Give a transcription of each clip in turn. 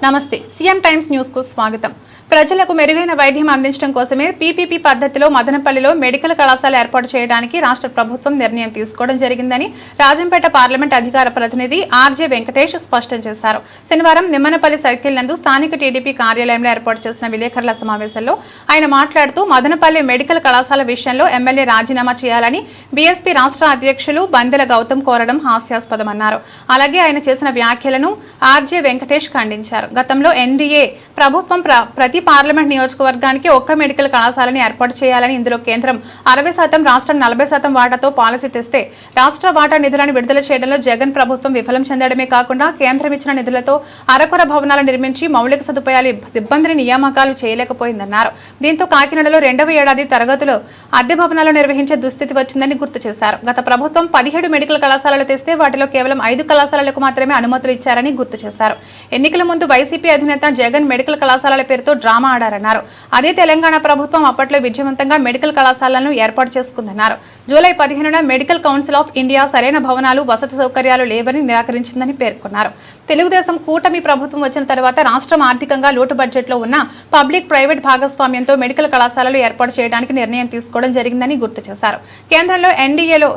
నమస్తే CM times news కు స్వాగతం. ప్రజలకు మెరుగైన వైద్యం అందించడం కోసమే పీపీపీ పద్ధతిలో మదనపల్లిలో మెడికల్ కళాశాల ఏర్పాటు చేయడానికి రాష్ట్ర ప్రభుత్వం నిర్ణయం తీసుకోవడం జరిగిందని రాజంపేట పార్లమెంట్ అధికార ప్రతినిధి ఆర్జే వెంకటేష్ స్పష్టం చేశారు. శనివారం నిమ్మనపల్లి సర్కిల్ నందు స్థానిక టీడీపీ కార్యాలయంలో ఏర్పాటు చేసిన విలేకరుల సమావేశంలో ఆయన మాట్లాడుతూ మదనపల్లి మెడికల్ కళాశాల విషయంలో ఎమ్మెల్యే రాజీనామా చేయాలని బీఎస్పీ రాష్ట్ర అధ్యక్షులు బందెల గౌతమ్ కోరడం హాస్యాస్పదమన్నారు. అలాగే ఆయన చేసిన వ్యాఖ్యలను ఆర్జే వెంకటేష్ ఖండించారు. గతంలో ఎన్డీఏ ప్రభుత్వం ప్రతి పార్లమెంట్ నియోజకవర్గానికి ఒక్క మెడికల్ కళాశాలని ఏర్పాటు చేయాలని, ఇందులో కేంద్రం 60%, రాష్ట్రం 40% వాటాతో పాలసీ తెస్తే రాష్ట్ర వాటా నిధులను విడుదల చేయడంలో జగన్ ప్రభుత్వం విఫలం చెందడమే కాకుండా కేంద్రం ఇచ్చిన నిధులతో అరకొర భవనాలు నిర్మించి మౌలిక సదుపాయాలు సిబ్బందిని నియామకాలు చేయలేకపోయిందన్నారు. దీంతో కాకినాడలో 2వ ఏడాది తరగతులు అద్దె భవనాలు నిర్వహించే దుస్థితి వచ్చిందని గుర్తు చేశారు. గత ప్రభుత్వం 17 మెడికల్ కళాశాలలు తెస్తే వాటిలో కేవలం 5 కళాశాలలకు మాత్రమే అనుమతులు ఇచ్చారని గుర్తు చేశారు. ఎన్నికల ముందు వైసీపీ అధినేత జగన్ మెడికల్ కళాశాలల పేరుతో డ్రామా ఆడారన్నారు. అదే తెలంగాణ ప్రభుత్వం అప్పట్లో విజయవంతంగా మెడికల్ కళాశాలను ఏర్పాటు చేసుకుందన్నారు. జూలై 15న మెడికల్ కౌన్సిల్ ఆఫ్ ఇండియా సరైన భవనాలు, వసతి సౌకర్యాలు లేవని నిరాకరించిందని పేర్కొన్నారు. తెలుగుదేశం కూటమి ప్రభుత్వం వచ్చిన తర్వాత రాష్ట్రం ఆర్థికంగా లోటు బడ్జెట్లో ఉన్న పబ్లిక్ ప్రైవేట్ భాగస్వామ్యంతో మెడికల్ కళాశాలలు ఏర్పాటు చేయడానికి నిర్ణయం తీసుకోవడం జరిగిందని గుర్తు చేశారు. కేంద్రంలో ఎన్డీఏలో,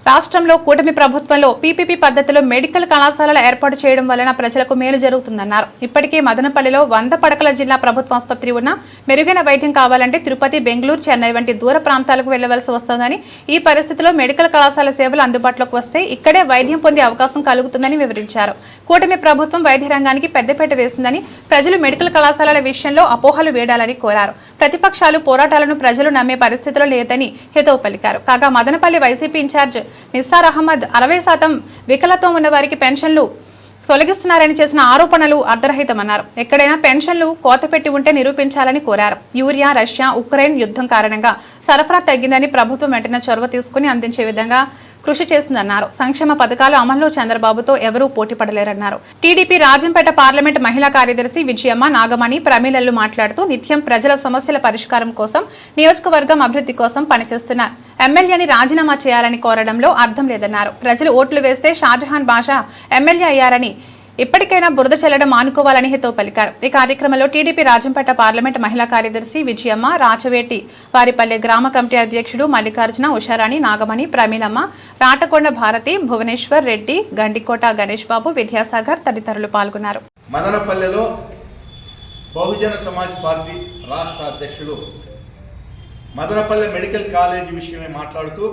రాష్ట్రంలో కూటమి ప్రభుత్వంలో పీపీపీ పద్ధతిలో మెడికల్ కళాశాలల ఏర్పాటు చేయడం వలన ప్రజలకు మేలు జరుగుతుందన్నారు. ఇప్పటికే మదనపల్లిలో 100 పడకల జిల్లా ప్రభుత్వ ఆసుపత్రి ఉన్న మెరుగైన వైద్యం కావాలంటే తిరుపతి, బెంగళూరు, చెన్నై వంటి దూర ప్రాంతాలకు వెళ్లవలసి వస్తోందని, ఈ పరిస్థితిలో మెడికల్ కళాశాల సేవలు అందుబాటులోకి వస్తే ఇక్కడే వైద్యం పొందే అవకాశం కలుగుతుందని వివరించారు. కూటమి ప్రభుత్వం వైద్య రంగానికి పెద్దపీట వేసిందని, ప్రజలు మెడికల్ కళాశాలల విషయంలో అపోహలు వేడాలని కోరారు. ప్రతిపక్షాలు పోరాటాలను ప్రజలు నమ్మే పరిస్థితిలో లేదని హితవు పలికారు. కాగా మదనపల్లి వైసీపీ ఇన్ఛార్జ్ నిస్సార్ అహ్మద్ 60% వికలత్వం ఉన్న వారికి పెన్షన్లు తొలగిస్తున్నారని చేసిన ఆరోపణలు అర్ధరహితమన్నారు. ఎక్కడైనా పెన్షన్లు కోతపెట్టి ఉంటే నిరూపించాలని కోరారు. యూరియా, రష్యా, ఉక్రెయిన్ యుద్ధం కారణంగా సరఫరా తగ్గిందని ప్రభుత్వం వెంటనే చొరవ తీసుకుని అందించే విధంగా కృషి చేస్తుందన్నారు. సంక్షేమ పథకాల అమల్లో చంద్రబాబుతో ఎవరూ పోటీ పడలేరన్నారు. టీడీపీ రాజంపేట పార్లమెంట్ మహిళా కార్యదర్శి విజయమ్మ, నాగమణి, ప్రమీలలు మాట్లాడుతూ నిత్యం ప్రజల సమస్యల పరిష్కారం కోసం, నియోజకవర్గం అభివృద్ధి కోసం పనిచేస్తున్న ఎమ్మెల్యేని రాజీనామా చేయాలని కోరడంలో అర్థం లేదన్నారు. ప్రజలు ఓట్లు వేస్తే షాజహాన్ బాషా ఎమ్మెల్యే అయ్యారని, ఇప్పటికైనా బురద చెల్లడం మానుకోవాలని హితవు పలికారు. ఈ కార్యక్రమంలో టీడీపీ రాజంపేట పార్లమెంట్ మహిళా కార్యదర్శి విజయమ్మ, రాచవేటి వారిపల్లె గ్రామ కమిటీ అధ్యక్షుడు మల్లికార్జున, ఉషారాణి, నాగమణి, ప్రమీలమ్మ, రాటకొండ భారతి, భువనేశ్వర్ రెడ్డి, గండికోట గణేష్ బాబు, విద్యాసాగర్ తదితరులు పాల్గొన్నారు. మదనపల్లెలో బహుజన సమాజ్ పార్టీ రాష్ట్ర అధ్యక్షుడు మదనపల్లె మెడికల్ కాలేజీ విషయమే మాట్లాడుతూ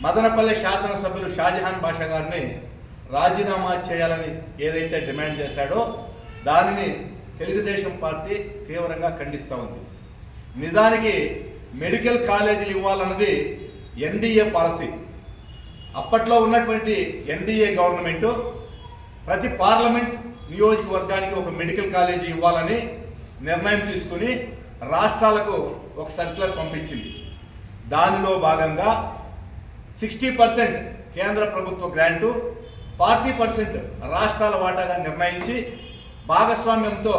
మదనపల్లె శాసనసభ్యులు షాజహాన్ బాషా గారిని రాజీనామా చేయాలని ఏదైతే డిమాండ్ చేశాడో దానిని తెలుగుదేశం పార్టీ తీవ్రంగా ఖండిస్తూ ఉంది. నిజానికి మెడికల్ కాలేజీలు ఇవ్వాలన్నది ఎన్డీఏ పాలసీ. అప్పట్లో ఉన్నటువంటి ఎన్డీఏ గవర్నమెంటు ప్రతి పార్లమెంట్ నియోజకవర్గానికి ఒక మెడికల్ కాలేజీ ఇవ్వాలని నిర్ణయం తీసుకుని రాష్ట్రాలకు ఒక సర్క్యులర్ పంపించింది. దానిలో భాగంగా 60% కేంద్ర ప్రభుత్వ గ్రాంటు, 40% రాష్ట్రాల వాటాగా నిర్ణయించి భాగస్వామ్యంతో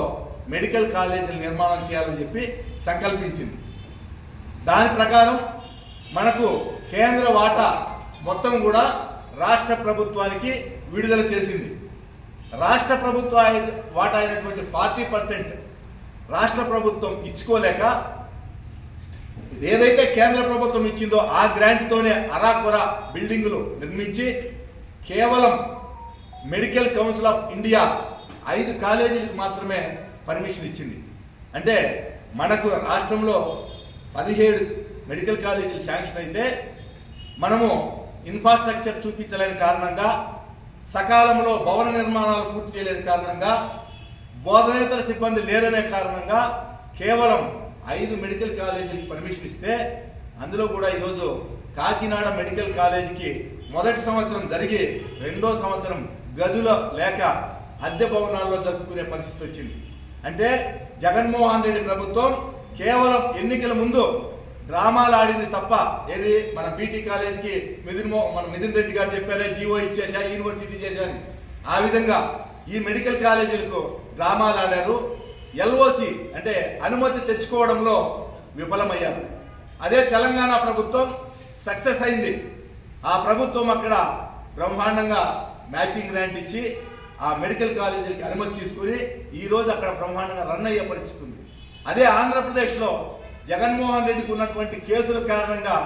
మెడికల్ కాలేజీలు నిర్మాణం చేయాలని చెప్పి సంకల్పించింది. దాని ప్రకారం మనకు కేంద్ర వాటా మొత్తం కూడా రాష్ట్ర ప్రభుత్వానికి విడుదల చేసింది. రాష్ట్ర ప్రభుత్వ వాటా అయినటువంటి 40% రాష్ట్ర ప్రభుత్వం ఇచ్చుకోలేక ఏదైతే కేంద్ర ప్రభుత్వం ఇచ్చిందో ఆ గ్రాంట్తోనే అరాకొర బిల్డింగులు నిర్మించి కేవలం మెడికల్ కౌన్సిల్ ఆఫ్ ఇండియా 5 కాలేజీలకు మాత్రమే పర్మిషన్ ఇచ్చింది. అంటే మనకు రాష్ట్రంలో 17 మెడికల్ కాలేజీలు శాంక్షన్ అయితే మనము ఇన్ఫ్రాస్ట్రక్చర్ చూపించలేని కారణంగా, సకాలంలో భవన నిర్మాణాలు పూర్తి చేయలేని కారణంగా, బోధనేతర సిబ్బంది లేరనే కారణంగా కేవలం 5 మెడికల్ కాలేజీలకు పర్మిషన్ ఇస్తే, అందులో కూడా ఈరోజు కాకినాడ మెడికల్ కాలేజీకి మొదటి సంవత్సరం జరిగి 2వ సంవత్సరం గదుల లేక అద్దె భవనాల్లో జరుపుకునే పరిస్థితి వచ్చింది. అంటే జగన్మోహన్ రెడ్డి ప్రభుత్వం కేవలం ఎన్నికల ముందు డ్రామాలు ఆడింది తప్ప, ఏది మన బీటీ కాలేజీకి మిథున్ రెడ్డి గారు చెప్పారే జీవో ఇచ్చేసా, యూనివర్సిటీ చేశాను, ఆ విధంగా ఈ మెడికల్ కాలేజీలకు డ్రామాలు ఆడారు. ఎల్ఓసి అంటే అనుమతి తెచ్చుకోవడంలో విఫలమయ్యారు. అదే తెలంగాణ ప్రభుత్వం సక్సెస్ అయింది. ఆ ప్రభుత్వం అక్కడ బ్రహ్మాండంగా మ్యాచింగ్ గ్రాంట్ ఇచ్చి ఆ మెడికల్ కాలేజీకి అనుమతి తీసుకుని ఈరోజు అక్కడ బ్రహ్మాండంగా రన్ అయ్యే పరిస్థితి ఉంది. అదే ఆంధ్రప్రదేశ్లో జగన్మోహన్ రెడ్డికి ఉన్నటువంటి కేసుల కారణంగా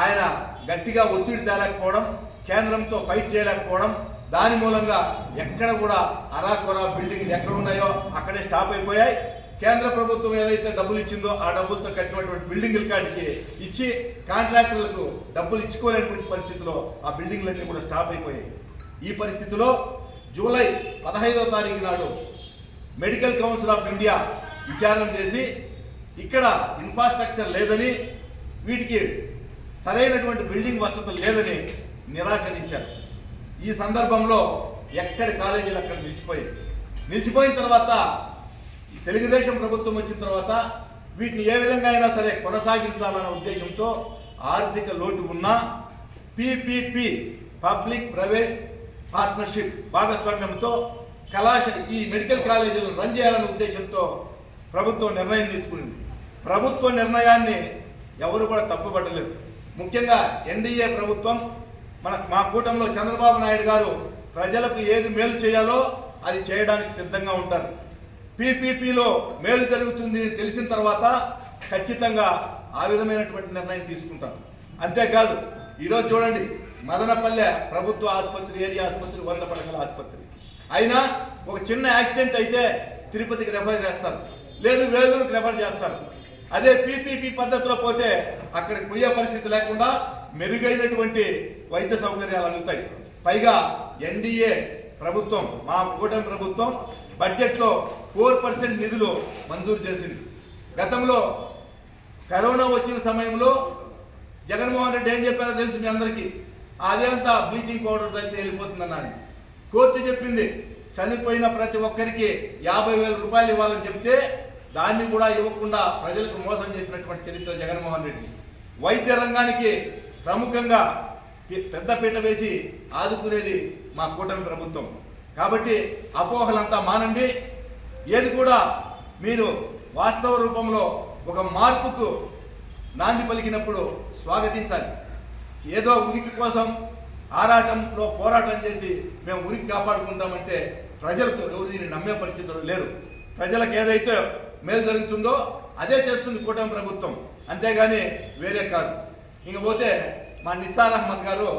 ఆయన గట్టిగా ఒత్తిడి తేలేకపోవడం, కేంద్రంతో ఫైట్ చేయలేకపోవడం, దాని మూలంగా ఎక్కడ కూడా అరాకొరా బిల్డింగ్లు ఎక్కడ ఉన్నాయో అక్కడే స్టాప్ అయిపోయాయి. కేంద్ర ప్రభుత్వం ఏదైతే డబ్బులు ఇచ్చిందో ఆ డబ్బులతో కట్టినటువంటి బిల్డింగుల కాడికి ఇచ్చి కాంట్రాక్టర్లకు డబ్బులు ఇచ్చుకోలేనటువంటి పరిస్థితిలో ఆ బిల్డింగ్లన్నీ కూడా స్టాప్ అయిపోయాయి. ఈ పరిస్థితిలో జూలై 15వ తారీఖు నాడు మెడికల్ కౌన్సిల్ ఆఫ్ ఇండియా విచారణ చేసి ఇక్కడ ఇన్ఫ్రాస్ట్రక్చర్ లేదని, వీటికి సరైనటువంటి బిల్డింగ్ వసతులు లేదని నిరాకరించారు. ఈ సందర్భంలో ఎక్కడి కాలేజీలు అక్కడ నిలిచిపోయిన తర్వాత తెలుగుదేశం ప్రభుత్వం వచ్చిన తర్వాత వీటిని ఏ విధంగా అయినా సరే కొనసాగించాలన్న ఉద్దేశంతో ఆర్థిక లోటు ఉన్న పిపిపి పబ్లిక్ ప్రైవేట్ పార్ట్నర్షిప్ భాగస్వామ్యంతో ఈ మెడికల్ కాలేజీలను రన్ చేయాలనే ఉద్దేశంతో ప్రభుత్వం నిర్ణయం తీసుకుంది. ప్రభుత్వ నిర్ణయాన్ని ఎవరు కూడా తప్పుపట్టలేరు. ముఖ్యంగా ఎన్డీఏ ప్రభుత్వం మా కూటమిలో చంద్రబాబు నాయుడు గారు ప్రజలకు ఏది మేలు చేయాలో అది చేయడానికి సిద్ధంగా ఉంటారు. పీపీపీలో మేలు జరుగుతుంది తెలిసిన తర్వాత ఖచ్చితంగా ఆ విధమైనటువంటి నిర్ణయం తీసుకుంటారు. అంతేకాదు ఈరోజు చూడండి, మదనపల్లె ప్రభుత్వ ఆసుపత్రి, ఏరియా ఆసుపత్రి, 100 పడకల ఆసుపత్రి అయినా ఒక చిన్న యాక్సిడెంట్ అయితే తిరుపతికి రెఫర్ చేస్తారు, లేదు వేలూరుకి రెఫర్ చేస్తారు. అదే పీపీపీ పద్ధతిలో పోతే అక్కడికి పోయే పరిస్థితి లేకుండా మెరుగైనటువంటి వైద్య సౌకర్యాలు అందుతాయి. పైగా ఎన్డీఏ ప్రభుత్వం, మా కూటమి ప్రభుత్వం బడ్జెట్లో 4% నిధులు మంజూరు చేసింది. గతంలో కరోనా వచ్చిన సమయంలో జగన్మోహన్ రెడ్డి ఏం చెప్పారో తెలుసు మీ అందరికీ, అదేంతా బ్లీచింగ్ పౌడర్ అయితే వెళ్ళిపోతుందన్నాను. కోర్టు చెప్పింది చనిపోయిన ప్రతి ఒక్కరికి 50,000 రూపాయలు ఇవ్వాలని చెప్తే దాన్ని కూడా ఇవ్వకుండా ప్రజలకు మోసం చేసినటువంటి చరిత్ర జగన్మోహన్ రెడ్డి. వైద్య రంగానికి ప్రముఖంగా పెద్దపీట వేసి ఆదుకునేది మా కూటమి ప్రభుత్వం. కాబట్టి అపోహలంతా మానండి. ఏది కూడా మీరు వాస్తవ రూపంలో ఒక మార్పుకు నాంది పలికినప్పుడు స్వాగతించాలి. ఏదో ఉనికి కోసం ఆరాటంలో పోరాటం చేసి మేము ఉనికి కాపాడుకుంటామంటే ప్రజలకు ఎవరు దీన్ని నమ్మే పరిస్థితులు లేరు. ప్రజలకు ఏదైతే మేలు జరుగుతుందో అదే చేస్తుంది కూటమి ప్రభుత్వం, అంతేగాని వేరే కాదు. ఇంకపోతే మా నిస్సార్ అహ్మద్ గారు